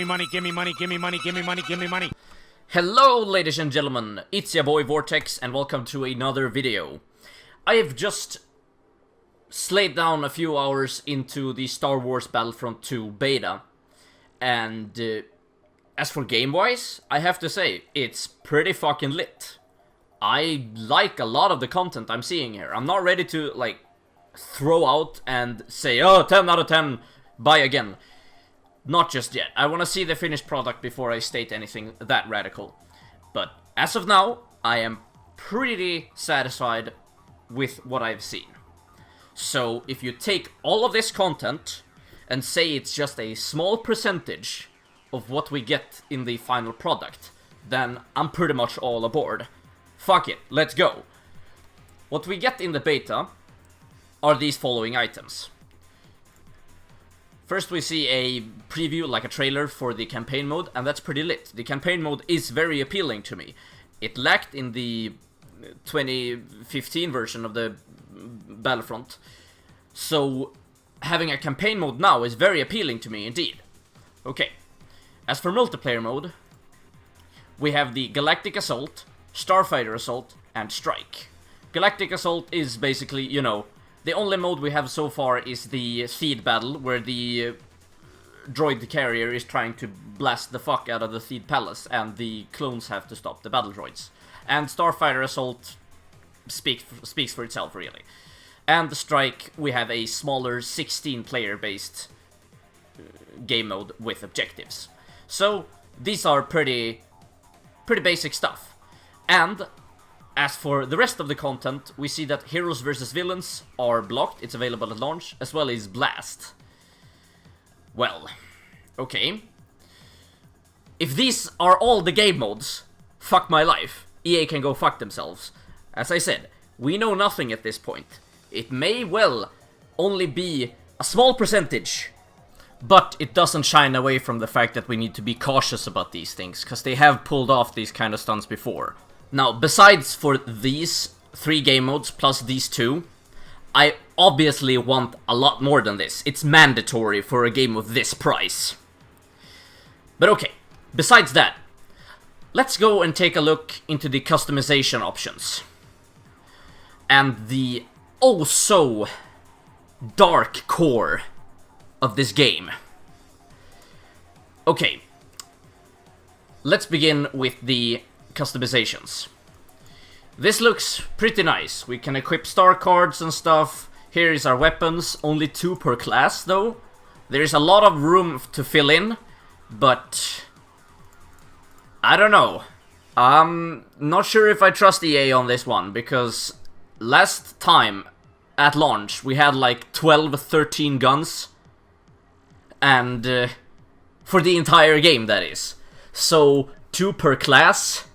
me money, give me money, give me money, give me money, give me money. Hello ladies and gentlemen, it's your boy Vortex and welcome to another video. I have just slayed down a few hours into the Star Wars Battlefront 2 beta, and as for game-wise, I have to say, it's pretty fucking lit. I like a lot of the content I'm seeing here. I'm not ready to, like, throw out and say, oh, 10 out of 10, buy again. Not just yet. I want to see the finished product before I state anything that radical. But as of now, I am pretty satisfied with what I've seen. So if you take all of this content and say it's just a small percentage of what we get in the final product, then I'm pretty much all aboard. Fuck it, let's go. What we get in the beta are these following items. First we see a preview, like a trailer for the campaign mode, and that's pretty lit. The campaign mode is very appealing to me. It lacked in the 2015 version of the Battlefront. So having a campaign mode now is very appealing to me indeed. Okay, as for multiplayer mode, we have the Galactic Assault, Starfighter Assault, and Strike. Galactic Assault is basically, you know, the only mode we have so far is the Theed battle, where the droid carrier is trying to blast the fuck out of the Theed palace, and the clones have to stop the battle droids. And Starfighter Assault speaks for itself, really. And the Strike, we have a smaller 16-player based game mode with objectives. So these are pretty basic stuff. And as for the rest of the content, we see that Heroes vs Villains are blocked, it's available at launch, as well as Blast. Well, okay. If these are all the game modes, fuck my life. EA can go fuck themselves. As I said, we know nothing at this point. It may well only be a small percentage, but it doesn't shine away from the fact that we need to be cautious about these things, because they have pulled off these kind of stunts before. Now, besides for these 3 game modes plus these 2, I obviously want a lot more than this. It's mandatory for a game of this price. But okay, besides that, let's go and take a look into the customization options. And the oh so dark core of this game. Okay, let's begin with the customizations. This looks pretty nice. We can equip star cards and stuff. Here is our weapons, only 2 per class though. There's a lot of room to fill in, but I don't know. I'm not sure if I trust EA on this one, because last time at launch we had like 12, 13 guns, and for the entire game, that is. So 2 per class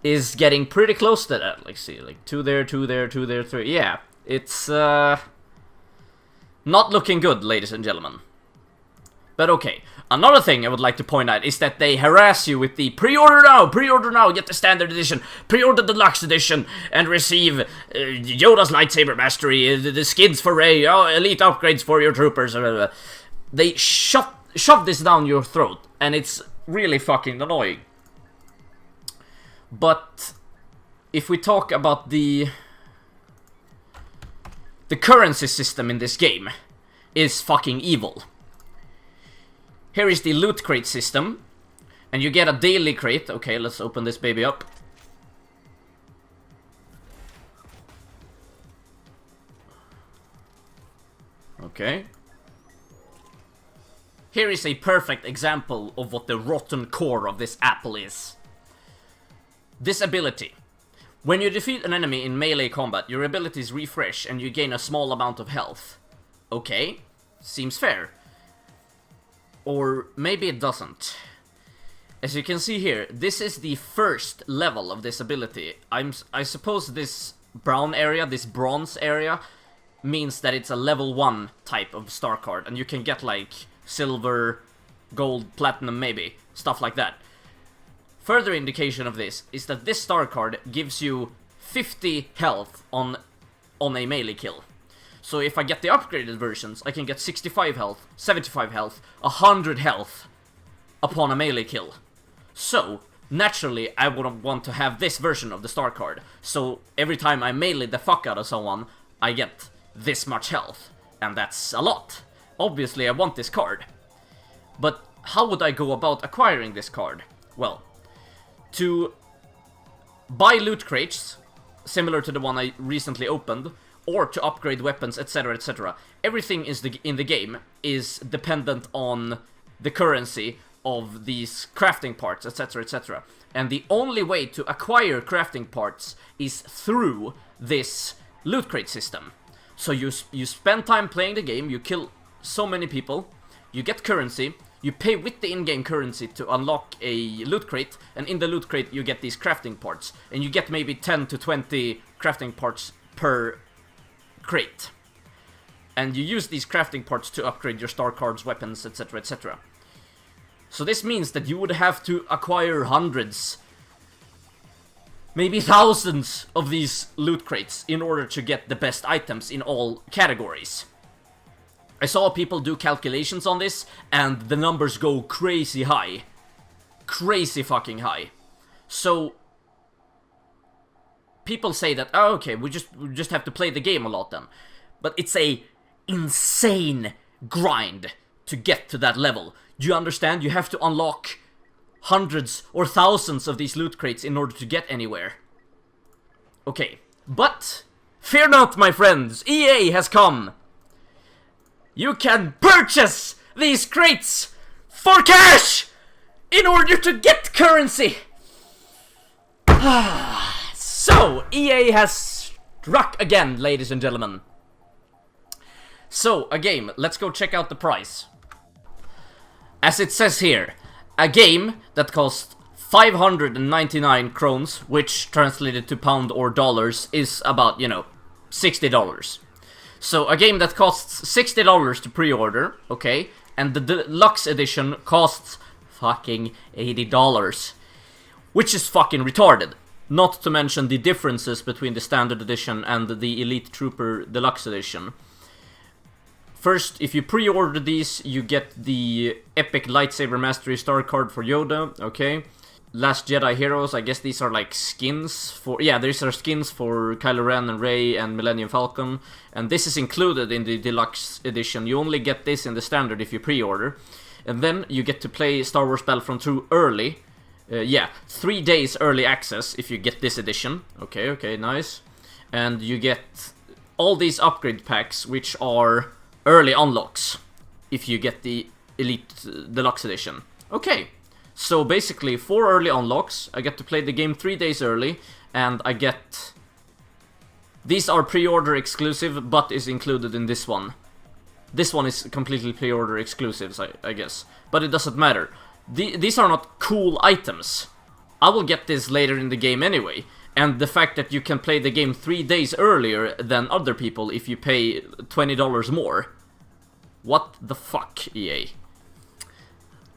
is getting pretty close to that. Like, see, like 2 there, 2 there, 2 there, 3. Yeah, it's not looking good, ladies and gentlemen. But okay, another thing I would like to point out is that they harass you with the pre-order now, get the standard edition, pre-order the deluxe edition, and receive Yoda's lightsaber mastery, the skids for Rey, elite upgrades for your troopers. They shove this down your throat, and it's really fucking annoying. But if we talk about the currency system in this game is fucking evil. Here is the loot crate system, and you get a daily crate. Okay, let's open this baby up. Okay. Here is a perfect example of what the rotten core of this apple is. This ability. When you defeat an enemy in melee combat, your abilities refresh and you gain a small amount of health. Okay, seems fair. Or maybe it doesn't. As you can see here, this is the first level of this ability. I suppose this brown area, this bronze area, means that it's a level 1 type of star card, and you can get like silver, gold, platinum maybe, stuff like that. Further indication of this is that this star card gives you 50 health on a melee kill. So if I get the upgraded versions, I can get 65 health, 75 health, 100 health upon a melee kill. So, naturally, I would want to have this version of the star card. So, every time I melee the fuck out of someone, I get this much health. And that's a lot. Obviously, I want this card. But how would I go about acquiring this card? Well, to buy loot crates, similar to the one I recently opened, or to upgrade weapons, etc, etc. Everything in the game is dependent on the currency of these crafting parts, etc, etc. And the only way to acquire crafting parts is through this loot crate system. So you spend time playing the game, you kill so many people, you get currency, you pay with the in-game currency to unlock a loot crate, and in the loot crate you get these crafting parts. And you get maybe 10 to 20 crafting parts per crate. And you use these crafting parts to upgrade your star cards, weapons, etc, etc. So this means that you would have to acquire hundreds, maybe thousands of these loot crates in order to get the best items in all categories. I saw people do calculations on this, and the numbers go crazy high. Crazy fucking high. So people say that, oh, okay, we just have to play the game a lot then. But it's a insane grind to get to that level. Do you understand? You have to unlock hundreds or thousands of these loot crates in order to get anywhere. Okay, but fear not, my friends, EA has come. You can purchase these crates for cash in order to get currency. So, EA has struck again, ladies and gentlemen. So, a game. Let's go check out the price. As it says here, a game that costs 599 krones, which translated to pound or dollars is about, you know, $60. So, a game that costs $60 to pre-order, okay, and the deluxe edition costs fucking $80, which is fucking retarded. Not to mention the differences between the standard edition and the Elite Trooper Deluxe edition. First, if you pre-order these, you get the Epic Lightsaber Mastery Star card for Yoda, okay? Last Jedi Heroes, I guess these are like skins for... Yeah, these are skins for Kylo Ren and Rey and Millennium Falcon. And this is included in the Deluxe edition. You only get this in the standard if you pre-order. And then you get to play Star Wars Battlefront 2 early. 3 days early access if you get this edition. Okay, nice. And you get all these upgrade packs, which are early unlocks if you get the Elite Deluxe edition. Okay, so basically 4 early unlocks. I get to play the game 3 days early, and I get... These are pre-order exclusive, but is included in this one. This one is completely pre-order exclusives, I guess. But it doesn't matter. These are not cool items. I will get this later in the game anyway. And the fact that you can play the game 3 days earlier than other people if you pay $20 more. What the fuck, EA?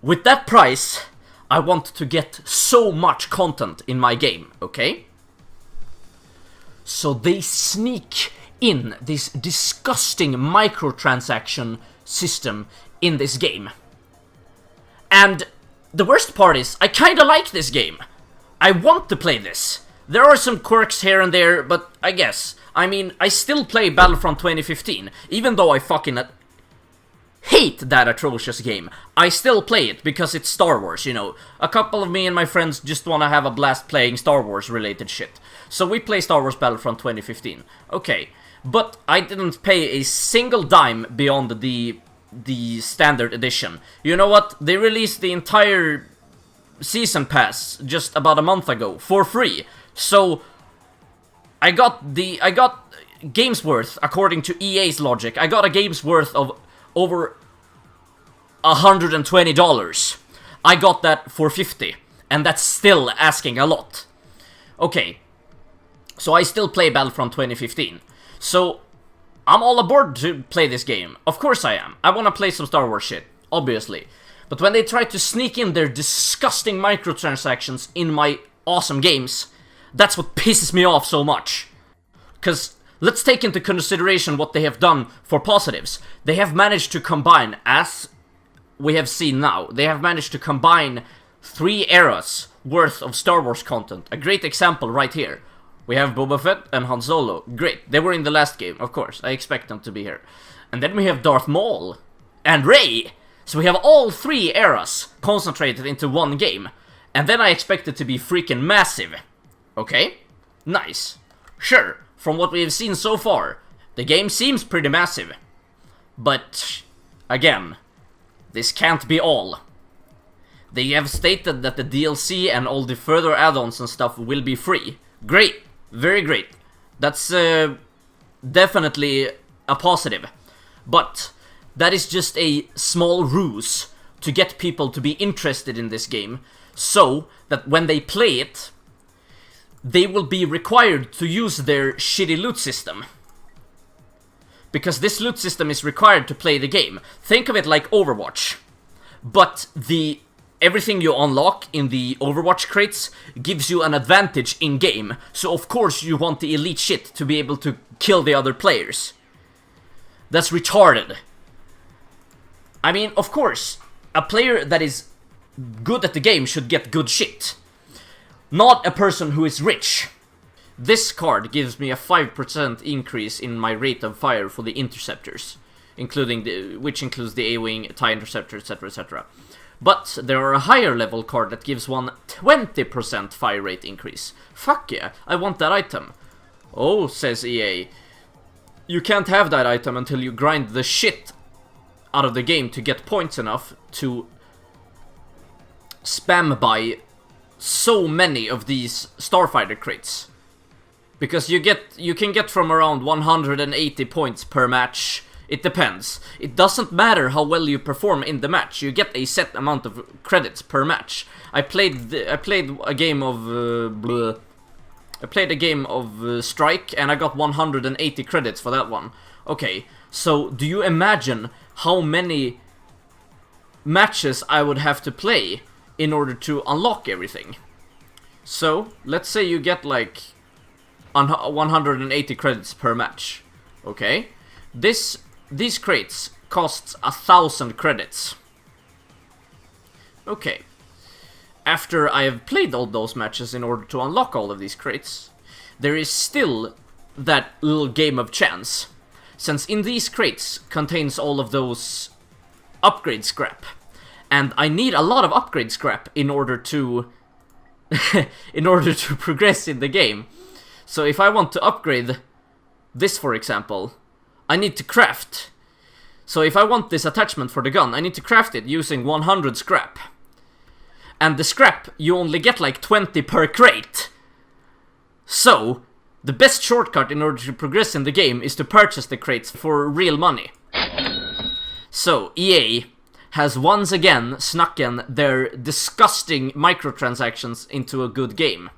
With that price, I want to get so much content in my game, okay? So they sneak in this disgusting microtransaction system in this game. And the worst part is, I kinda like this game. I want to play this. There are some quirks here and there, but I guess. I mean, I still play Battlefront 2015, even though I fucking hate that atrocious game. I still play it because it's Star Wars, you know. A couple of me and my friends just want to have a blast playing Star Wars related shit. So we play Star Wars Battlefront 2015. Okay, but I didn't pay a single dime beyond the standard edition. You know what? They released the entire season pass just about a month ago for free. So I got game's worth, according to EA's logic. I got a game's worth of over $120. I got that for $50, and that's still asking a lot. Okay, so I still play Battlefront 2015. So I'm all aboard to play this game. Of course I am. I want to play some Star Wars shit, obviously. But when they try to sneak in their disgusting microtransactions in my awesome games, that's what pisses me off so much. Because let's take into consideration what they have done for positives. They have managed to combine, as we have seen now. They have managed to combine 3 eras worth of Star Wars content. A great example right here. We have Boba Fett and Han Solo. Great. They were in the last game, of course. I expect them to be here. And then we have Darth Maul and Rey. So we have all 3 eras concentrated into one game. And then I expect it to be freaking massive. Okay? Nice. Sure, from what we have seen so far, the game seems pretty massive. But, again, this can't be all. They have stated that the DLC and all the further add-ons and stuff will be free. Great. Very great. That's definitely a positive. But that is just a small ruse to get people to be interested in this game, so that when they play it, they will be required to use their shitty loot system. Because this loot system is required to play the game. Think of it like Overwatch. But everything you unlock in the Overwatch crates gives you an advantage in-game. So of course you want the elite shit to be able to kill the other players. That's retarded. I mean, of course, a player that is good at the game should get good shit. Not a person who is rich. This card gives me a 5% increase in my rate of fire for the interceptors, which includes the A-Wing, TIE Interceptor, etc, etc. But there are a higher level card that gives one 20% fire rate increase. Fuck yeah, I want that item. Oh, says EA. You can't have that item until you grind the shit out of the game to get points enough to spam buy so many of these Starfighter crates. Because you can get from around 180 points per match. It depends. It doesn't matter how well you perform in the match. You get a set amount of credits per match. I played a game of Strike, and I got 180 credits for that one. Okay, so do you imagine how many matches I would have to play in order to unlock everything? So let's say you get like 180 credits per match. Okay, these crates costs 1,000 credits. Okay, after I have played all those matches in order to unlock all of these crates, there is still that little game of chance, since in these crates contains all of those upgrade scrap, and I need a lot of upgrade scrap in order to progress in the game. So if I want to upgrade this, for example, I need to craft. So if I want this attachment for the gun, I need to craft it using 100 scrap. And the scrap, you only get like 20 per crate. So, the best shortcut in order to progress in the game is to purchase the crates for real money. So, EA has once again snuck in their disgusting microtransactions into a good game.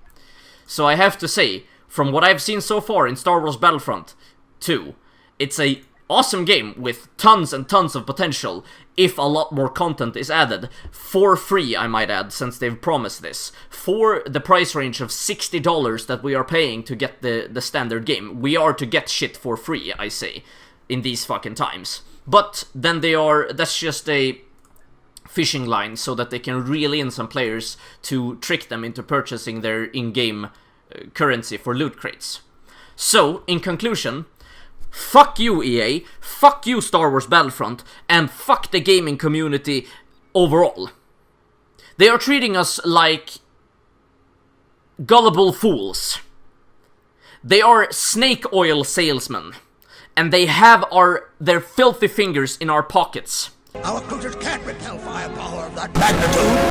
So I have to say, from what I've seen so far in Star Wars Battlefront 2, it's a awesome game with tons and tons of potential if a lot more content is added. For free, I might add, since they've promised this. For the price range of $60 that we are paying to get the standard game. We are to get shit for free, I say, in these fucking times. But then that's just a fishing line so that they can reel in some players to trick them into purchasing their in-game currency for loot crates. So, in conclusion, fuck you, EA, fuck you, Star Wars Battlefront, and fuck the gaming community overall. They are treating us like gullible fools. They are snake oil salesmen, and they have their filthy fingers in our pockets. Our recruiters can't repel firepower of that magnitude.